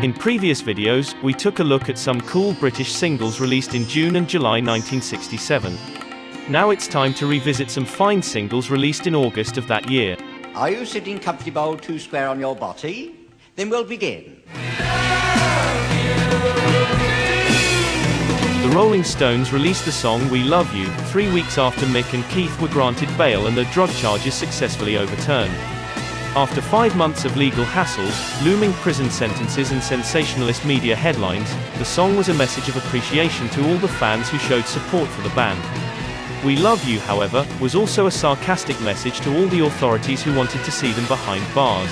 In previous videos, we took a look at some cool British singles released in June and July 1967. Now it's time to revisit some fine singles released in August of that year. Are you sitting comfortable 2 square on your body? Then we'll begin. The Rolling Stones released the song We Love You 3 weeks after Mick and Keith were granted bail and their drug charges successfully overturned. After 5 months of legal hassles, looming prison sentences and sensationalist media headlines, the song was a message of appreciation to all the fans who showed support for the band. We Love You, however, was also a sarcastic message to all the authorities who wanted to see them behind bars.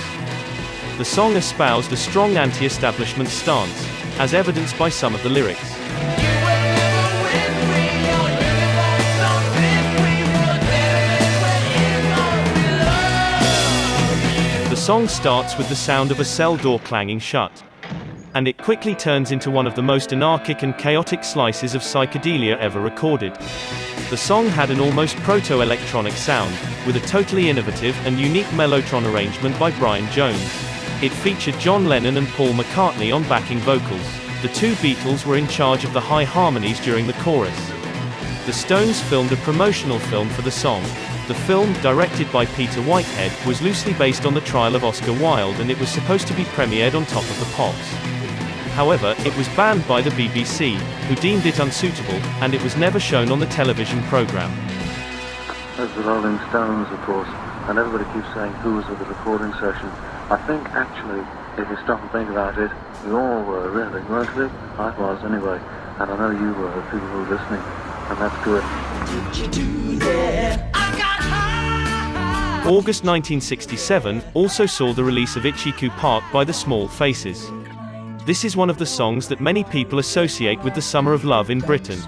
The song espoused a strong anti-establishment stance, as evidenced by some of the lyrics. The song starts with the sound of a cell door clanging shut. And it quickly turns into one of the most anarchic and chaotic slices of psychedelia ever recorded. The song had an almost proto-electronic sound, with a totally innovative and unique mellotron arrangement by Brian Jones. It featured John Lennon and Paul McCartney on backing vocals. The two Beatles were in charge of the high harmonies during the chorus. The Stones filmed a promotional film for the song. The film, directed by Peter Whitehead, was loosely based on the trial of Oscar Wilde, and it was supposed to be premiered on Top of the Pops. However, it was banned by the BBC, who deemed it unsuitable, and it was never shown on the television programme. There's the Rolling Stones, of course, and everybody keeps saying who was at the recording session. I think actually, if you stop and think about it, we all were really, weren't we? I was anyway, and I know you were, people who were listening, and that's good. August 1967 also saw the release of Ichiku Park by the Small Faces. This is one of the songs that many people associate with the Summer of Love in Britain.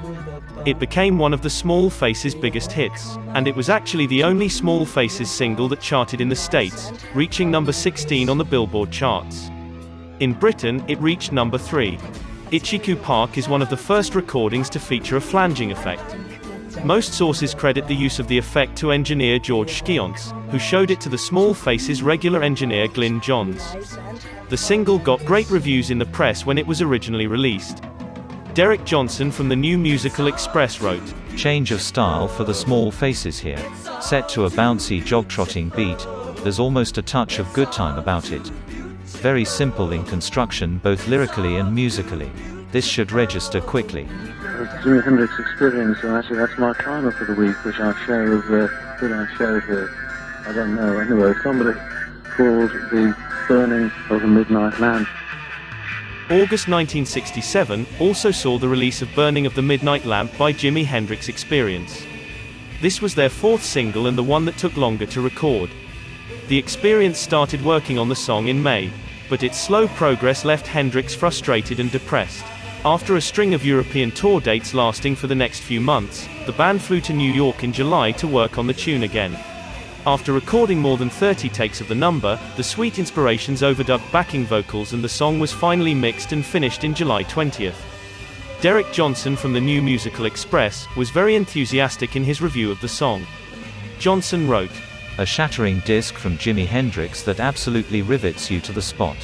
It became one of the Small Faces' biggest hits, and it was actually the only Small Faces single that charted in the States, reaching number 16 on the Billboard charts. In Britain, it reached number 3. Ichiku Park is one of the first recordings to feature a flanging effect. Most sources credit the use of the effect to engineer George Skions, who showed it to the Small Faces' regular engineer Glyn Johns. The single got great reviews in the press when it was originally released. Derek Johnson from the New Musical Express wrote, "Change of style for the Small Faces here. Set to a bouncy jog-trotting beat, there's almost a touch of good time about it. Very simple in construction both lyrically and musically. This should register quickly." It's Jimi Hendrix Experience, and actually that's my timer for the week, which I showed here. I don't know, anyway, somebody called the Burning of the Midnight Lamp. August 1967 also saw the release of Burning of the Midnight Lamp by Jimi Hendrix Experience. This was their 4th single and the one that took longer to record. The Experience started working on the song in May, but its slow progress left Hendrix frustrated and depressed. After a string of European tour dates lasting for the next few months, the band flew to New York in July to work on the tune again. After recording more than 30 takes of the number, the Sweet Inspirations overdubbed backing vocals and the song was finally mixed and finished in July 20th. Derek Johnson from the New Musical Express was very enthusiastic in his review of the song. Johnson wrote, "A shattering disc from Jimi Hendrix that absolutely rivets you to the spot.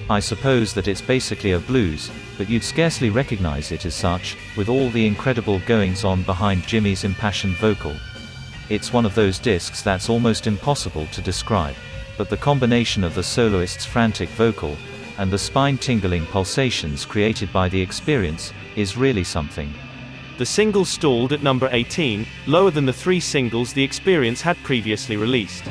I suppose that it's basically a blues, but you'd scarcely recognize it as such, with all the incredible goings-on behind Jimmy's impassioned vocal. It's one of those discs that's almost impossible to describe. But the combination of the soloist's frantic vocal, and the spine-tingling pulsations created by the Experience, is really something." The single stalled at number 18, lower than the 3 singles the Experience had previously released.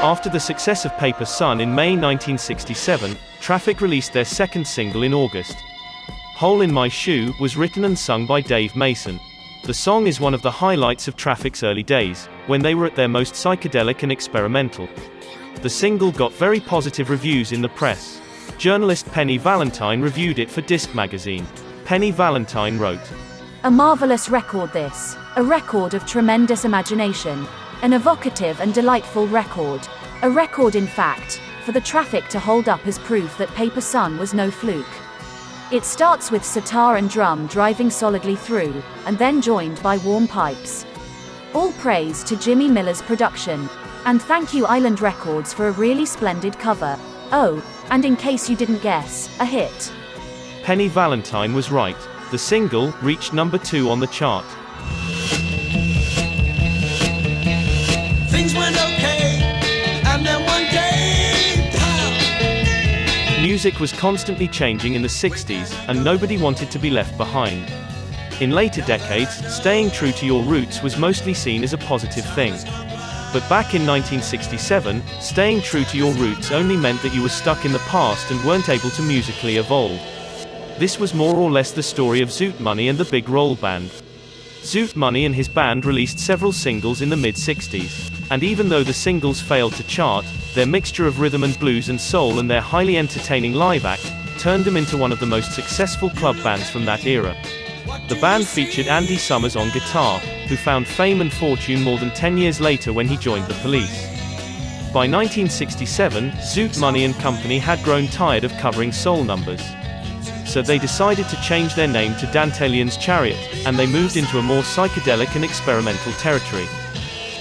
After the success of Paper Sun in May 1967, Traffic released their 2nd single in August. Hole in My Shoe was written and sung by Dave Mason. The song is one of the highlights of Traffic's early days, when they were at their most psychedelic and experimental. The single got very positive reviews in the press. Journalist Penny Valentine reviewed it for Disc magazine. Penny Valentine wrote, "A marvelous record this, a record of tremendous imagination, an evocative and delightful record, a record in fact, for the Traffic to hold up as proof that Paper Sun was no fluke. It starts with sitar and drum driving solidly through, and then joined by warm pipes. All praise to Jimmy Miller's production. And thank you Island Records for a really splendid cover. Oh, and in case you didn't guess, a hit. Penny Valentine was right. The single reached number 2 on the chart. Things went okay, and then one day, pow! Music was constantly changing in the 60s, and nobody wanted to be left behind. In later decades, staying true to your roots was mostly seen as a positive thing. But back in 1967, staying true to your roots only meant that you were stuck in the past and weren't able to musically evolve. This was more or less the story of Zoot Money and the Big Roll Band. Zoot Money and his band released several singles in the mid-60s. And even though the singles failed to chart, their mixture of rhythm and blues and soul and their highly entertaining live act turned them into one of the most successful club bands from that era. The band featured Andy Summers on guitar, who found fame and fortune more than 10 years later when he joined the Police. By 1967, Zoot Money and Company had grown tired of covering soul numbers. So they decided to change their name to Dantelion's Chariot, and they moved into a more psychedelic and experimental territory.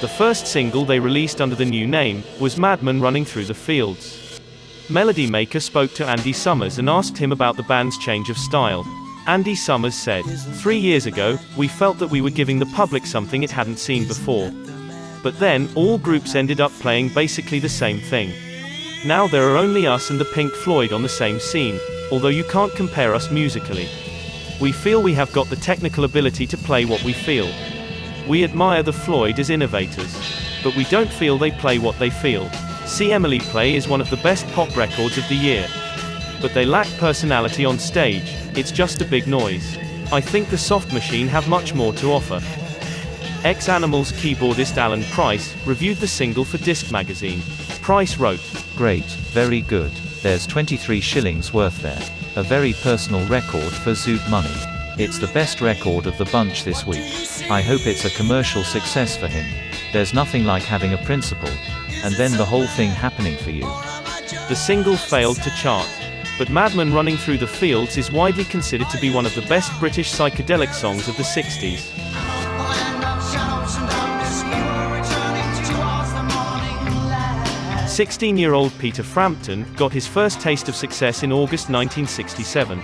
The first single they released under the new name was Madman Running Through the Fields. Melody Maker spoke to Andy Summers and asked him about the band's change of style. Andy Summers said, 3 years ago, we felt that we were giving the public something it hadn't seen before. But then, all groups ended up playing basically the same thing. Now there are only us and the Pink Floyd on the same scene, although you can't compare us musically. We feel we have got the technical ability to play what we feel. We admire the Floyd as innovators. But we don't feel they play what they feel. See Emily Play is one of the best pop records of the year. But they lack personality on stage, it's just a big noise. I think the Soft Machine have much more to offer. Ex-Animals keyboardist Alan Price reviewed the single for Disc magazine. Price wrote, Great, very good. There's 23 shillings worth there. A very personal record for Zoot Money. It's the best record of the bunch this week. I hope it's a commercial success for him. There's nothing like having a principle, and then the whole thing happening for you. The single failed to chart. But Madman Running Through the Fields is widely considered to be one of the best British psychedelic songs of the 60s. 16-year-old Peter Frampton got his first taste of success in August 1967.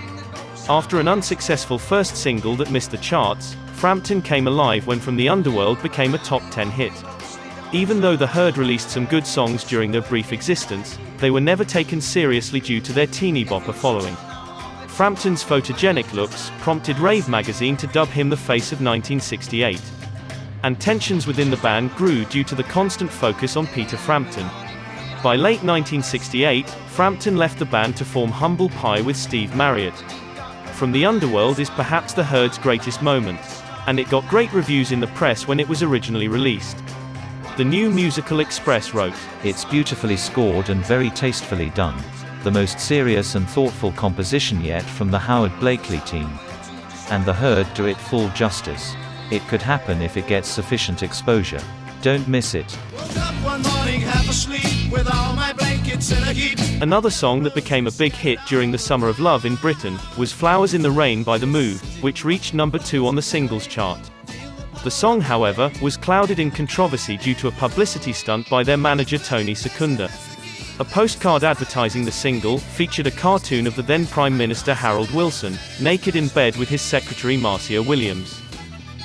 After an unsuccessful first single that missed the charts, Frampton came alive when From the Underworld became a top 10 hit. Even though The Herd released some good songs during their brief existence, they were never taken seriously due to their teeny bopper following. Frampton's photogenic looks prompted Rave magazine to dub him the face of 1968. And tensions within the band grew due to the constant focus on Peter Frampton. By late 1968, Frampton left the band to form Humble Pie with Steve Marriott. From the Underworld is perhaps The Herd's greatest moment, and it got great reviews in the press when it was originally released. The New Musical Express wrote, It's beautifully scored and very tastefully done. The most serious and thoughtful composition yet from the Howard Blakely team. And The Herd do it full justice. It could happen if it gets sufficient exposure. Don't miss it. Another song that became a big hit during the Summer of Love in Britain was Flowers in the Rain by The Move, which reached number 2 on the singles chart. The song, however, was clouded in controversy due to a publicity stunt by their manager Tony Secunda. A postcard advertising the single featured a cartoon of the then Prime Minister Harold Wilson, naked in bed with his secretary Marcia Williams.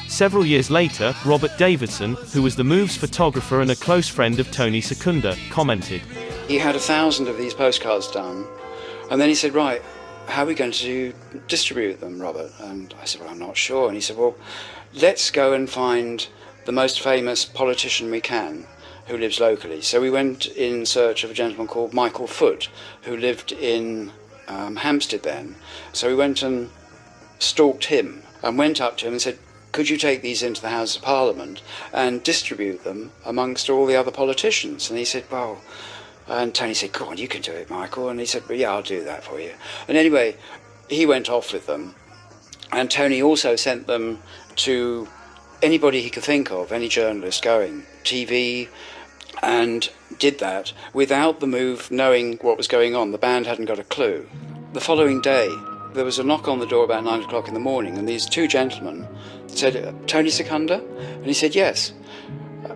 Several years later, Robert Davidson, who was the Move's photographer and a close friend of Tony Secunda, commented, He had 1,000 of these postcards done, and then he said, right, how are we going to distribute them, Robert? And I said, well, I'm not sure. And he said, well, let's go and find the most famous politician we can who lives locally. So we went in search of a gentleman called Michael Foot, who lived in Hampstead then. So we went and stalked him and went up to him and said, could you take these into the House of Parliament and distribute them amongst all the other politicians? And he said, well, and Tony said, go on, you can do it, Michael. And he said, well, yeah, I'll do that for you. And anyway, he went off with them. And Tony also sent them to anybody he could think of, any journalist going, TV, and did that without the Move knowing what was going on. The band hadn't got a clue. The following day, there was a knock on the door about 9 o'clock in the morning, and these two gentlemen said, "Tony Secunda?" And he said, "Yes."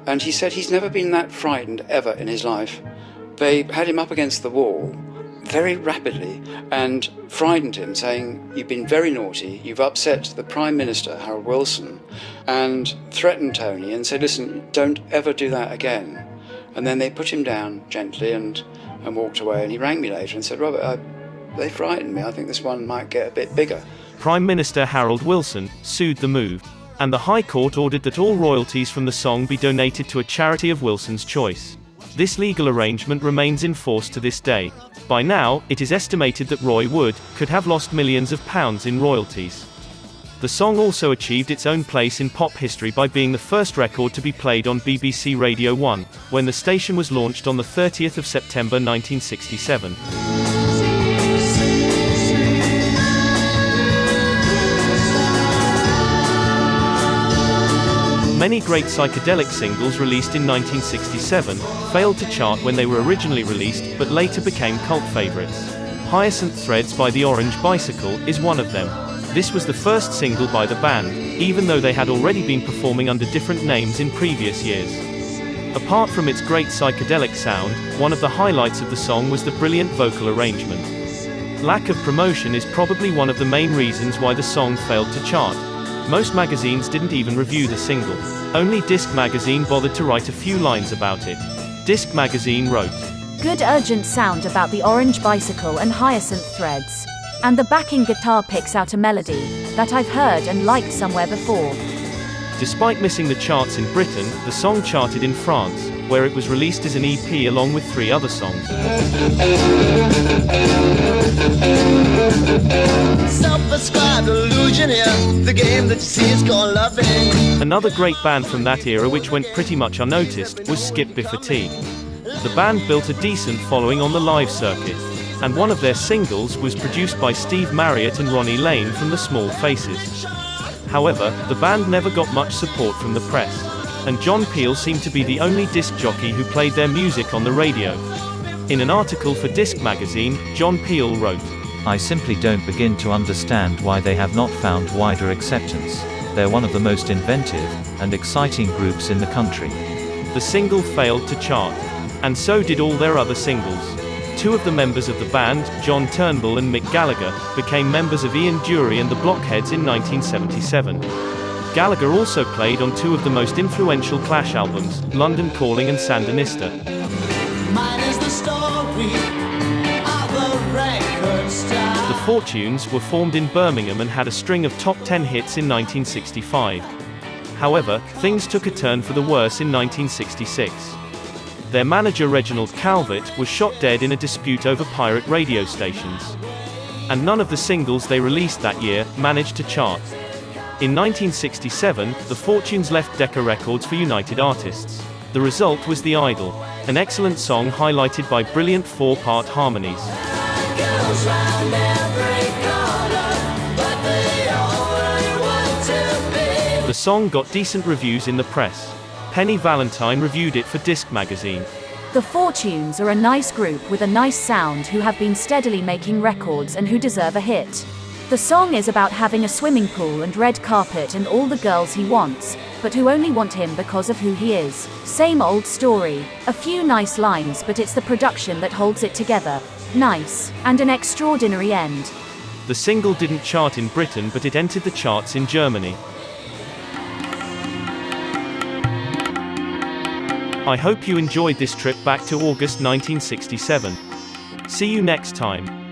And he said he's never been that frightened ever in his life. They had him up against the wall very rapidly and frightened him, saying, "You've been very naughty, you've upset the Prime Minister, Harold Wilson," and threatened Tony and said, "Listen, don't ever do that again." And then they put him down gently and walked away, and he rang me later and said, "Robert, they frightened me, I think this one might get a bit bigger." Prime Minister Harold Wilson sued the move, and the High Court ordered that all royalties from the song be donated to a charity of Wilson's choice. This legal arrangement remains in force to this day. By now, it is estimated that Roy Wood could have lost millions of pounds in royalties. The song also achieved its own place in pop history by being the first record to be played on BBC Radio 1, when the station was launched on the 30th of September 1967. Many great psychedelic singles released in 1967 failed to chart when they were originally released, but later became cult favorites. Hyacinth Threads by the Orange Bicycle is one of them. This was the first single by the band, even though they had already been performing under different names in previous years. Apart from its great psychedelic sound, one of the highlights of the song was the brilliant vocal arrangement. Lack of promotion is probably one of the main reasons why the song failed to chart. Most magazines didn't even review the single. Only Disc Magazine bothered to write a few lines about it. Disc Magazine wrote, "Good urgent sound about the Orange Bicycle and Hyacinth Threads. And the backing guitar picks out a melody that I've heard and liked somewhere before." Despite missing the charts in Britain, the song charted in France, where it was released as an EP along with 3 other songs. Self-prescribed illusion here. The game that you see is called loving. Another great band from that era which went pretty much unnoticed was Skip Biffa. The band built a decent following on the live circuit, and one of their singles was produced by Steve Marriott and Ronnie Lane from the Small Faces. However, the band never got much support from the press, and John Peel seemed to be the only disc jockey who played their music on the radio. In an article for Disc Magazine, John Peel wrote, "I simply don't begin to understand why they have not found wider acceptance. They're one of the most inventive and exciting groups in the country." The single failed to chart, and so did all their other singles. 2 of the members of the band, John Turnbull and Mick Gallagher, became members of Ian Dury and the Blockheads in 1977. Gallagher also played on 2 of the most influential Clash albums, London Calling and Sandinista. Mine is the story of a record star. The Fortunes were formed in Birmingham and had a string of top 10 hits in 1965. However, things took a turn for the worse in 1966. Their manager Reginald Calvert was shot dead in a dispute over pirate radio stations. And none of the singles they released that year managed to chart. In 1967, the Fortunes left Decca Records for United Artists. The result was The Idol, an excellent song highlighted by brilliant 4-part harmonies. The song got decent reviews in the press. Penny Valentine reviewed it for Disc Magazine. The Fortunes are a nice group with a nice sound who have been steadily making records and who deserve a hit. The song is about having a swimming pool and red carpet and all the girls he wants, but who only want him because of who he is. Same old story. A few nice lines, but it's the production that holds it together. Nice. And an extraordinary end. The single didn't chart in Britain, but it entered the charts in Germany. I hope you enjoyed this trip back to August 1967. See you next time.